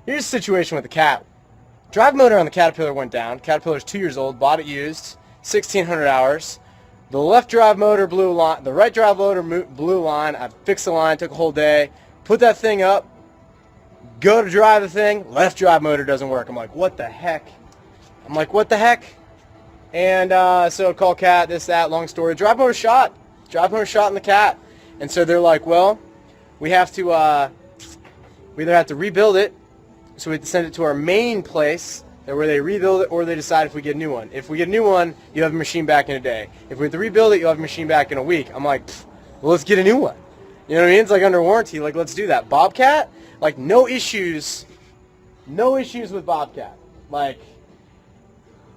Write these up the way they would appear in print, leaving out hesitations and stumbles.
Here's the situation with the Cat. Drive motor on the Caterpillar went down. Caterpillar's 2 years old, bought it used, 1,600 hours. The left drive motor blew a line, the right drive motor blew a line. I fixed the line, took a whole day, put that thing up, go to drive the thing, left drive motor doesn't work. I'm like, what the heck? And so call Cat, this, that, long story. Drive motor shot. Drive motor shot in the Cat. And so they're like, well, we have to, we either have to rebuild it, so we have to send it to our main place, where they rebuild it, or they decide if we get a new one. If we get a new one, you have a machine back in a day. If we have to rebuild it, you'll have a machine back in a week. I'm like, well, let's get a new one. You know what I mean? It's like under warranty. Like, let's do that. Bobcat, like, no issues with Bobcat. Like,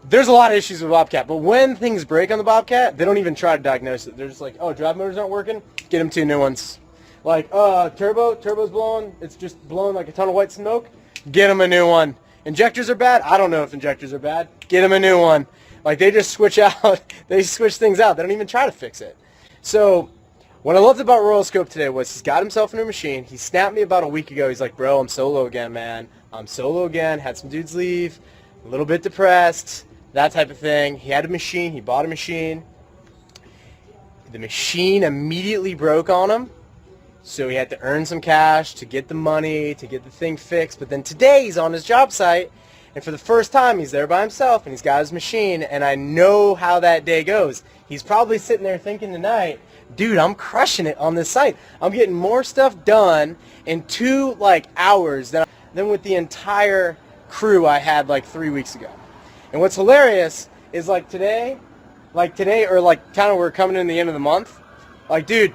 there's a lot of issues with Bobcat, but when things break on the Bobcat, they don't even try to diagnose it. They're just like, oh, drive motors aren't working? Get them 2 new ones. Like, turbo's blowing. It's just blowing like a ton of white smoke. Get them a new one. Injectors are bad? I don't know if injectors are bad. Get them a new one. Like, they just switch out. They switch things out. They don't even try to fix it. So what I loved about Royal Scope today was he's got himself a new machine. He snapped me about a week ago. He's like, bro, I'm solo again, man. I'm solo again. Had some dudes leave. A little bit depressed. That type of thing. He had a machine. He bought a machine. The machine immediately broke on him. So he had to earn some cash to get the money, to get the thing fixed. But then today he's on his job site, and for the first time he's there by himself, and he's got his machine, and I know how that day goes. He's probably sitting there thinking tonight, dude, I'm crushing it on this site. I'm getting more stuff done in 2 hours than with the entire crew I had 3 weeks ago. And what's hilarious is today, or kind of we're coming in the end of the month, dude,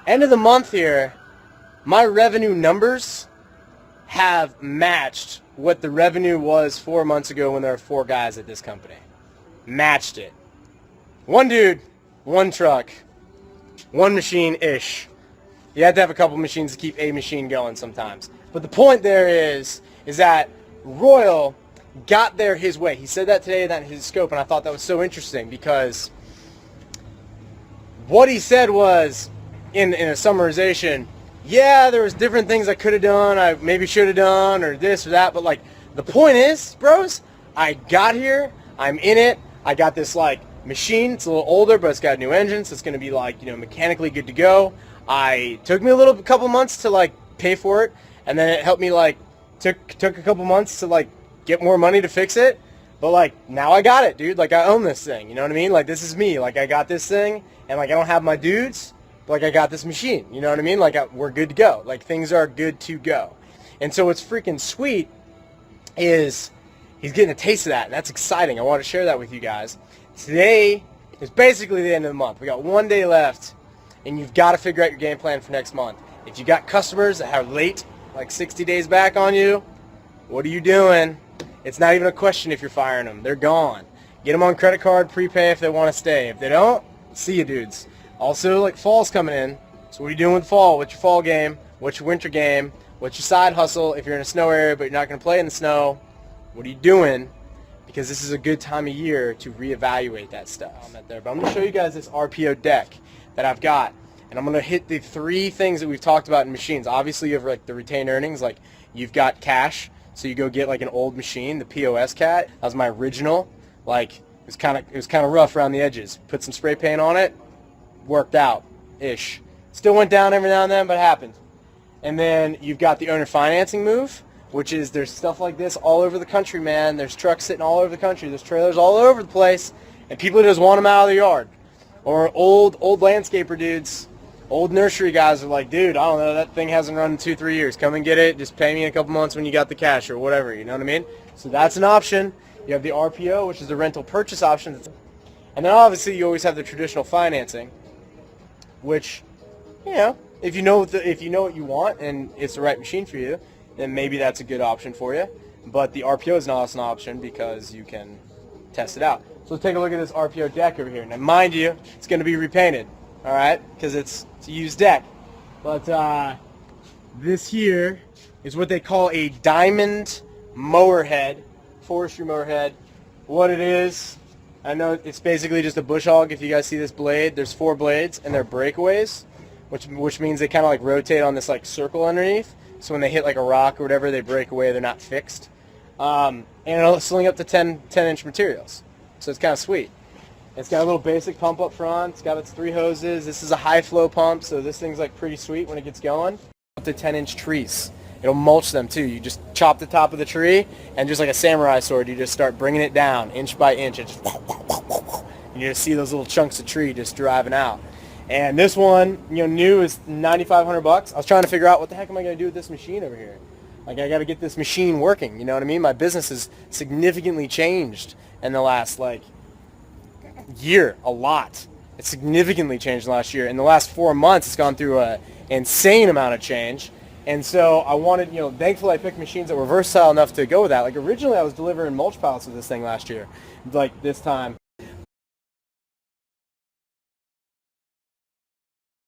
end of the month here, my revenue numbers have matched what the revenue was 4 months ago when there were 4 guys at this company. Matched it. 1 dude, 1 truck, 1 machine-ish. You have to have a couple machines to keep a machine going sometimes. But the point there is that Royal got there his way. He said that today in his scope, and I thought that was so interesting because what he said was, in a summarization, yeah, there was different things I could have done, I maybe should have done, or this or that, but the point is, bros, I got here, I'm in it, I got this machine, it's a little older, but it's got a new engine, so it's going to be mechanically good to go. Took me a couple months to pay for it, and then it helped me took a couple months to get more money to fix it, but now I got it, dude. I own this thing, you know what I mean? This is me, I got this thing, and I don't have my dudes, but I got this machine, you know what I mean? We're good to go. Things are good to go. And so what's freaking sweet is he's getting a taste of that, and that's exciting. I want to share that with you guys. Today is basically the end of the month. We got 1 day left, and you've got to figure out your game plan for next month. If you got customers that are late, 60 days back on you, what are you doing? It's not even a question if you're firing them. They're gone. Get them on credit card, prepay if they want to stay. If they don't, see you dudes. Also, fall's coming in. So what are you doing with fall? What's your fall game? What's your winter game? What's your side hustle if you're in a snow area but you're not going to play in the snow? What are you doing? Because this is a good time of year to reevaluate that stuff. But I'm going to show you guys this RPO deck that I've got. And I'm going to hit the 3 things that we've talked about in machines. Obviously, you have the retained earnings. You've got cash. So you go get an old machine, the POS Cat. That was my original. It was kind of rough around the edges. Put some spray paint on it. Worked out-ish. Still went down every now and then, but it happened. And then you've got the owner financing move, which is there's stuff like this all over the country, man. There's trucks sitting all over the country. There's trailers all over the place, and people just want them out of the yard. Or old landscaper dudes, old nursery guys are like, dude, I don't know, that thing hasn't run in 2-3 years. Come and get it. Just pay me in a couple months when you got the cash or whatever. You know what I mean? So that's an option. You have the RPO, which is the rental purchase option. And then obviously you always have the traditional financing, which, if you know what you want and it's the right machine for you, then maybe that's a good option for you. But the RPO is not an option because you can test it out. So let's take a look at this RPO deck over here. Now, mind you, it's going to be repainted, all right, because it's a used deck. But this here is what they call a diamond mower head, forestry mower head. What it is, I know it's basically just a bush hog. If you guys see this blade, there's 4 blades, and they're breakaways, which means they kind of rotate on this circle underneath. so when they hit like a rock or whatever, they break away. They're not fixed. And it'll sling up to 10-inch materials. So it's kind of sweet. It's got a little basic pump up front. It's got its 3 hoses. This is a high flow pump, so this thing's like pretty sweet when it gets going. Up to 10-inch trees. It'll mulch them too. You just chop the top of the tree, and just like a samurai sword, you just start bringing it down inch by inch. And just, and you just see those little chunks of tree just driving out. And this one, new is $9,500. I was trying to figure out what the heck am I going to do with this machine over here. Like, I got to get this machine working. You know what I mean? My business has significantly changed in the last year, a lot. It's significantly changed in the last year. In the last 4 months, it's gone through an insane amount of change. And so I wanted, thankfully I picked machines that were versatile enough to go with that. Like originally I was delivering mulch pallets with this thing last year, like this time.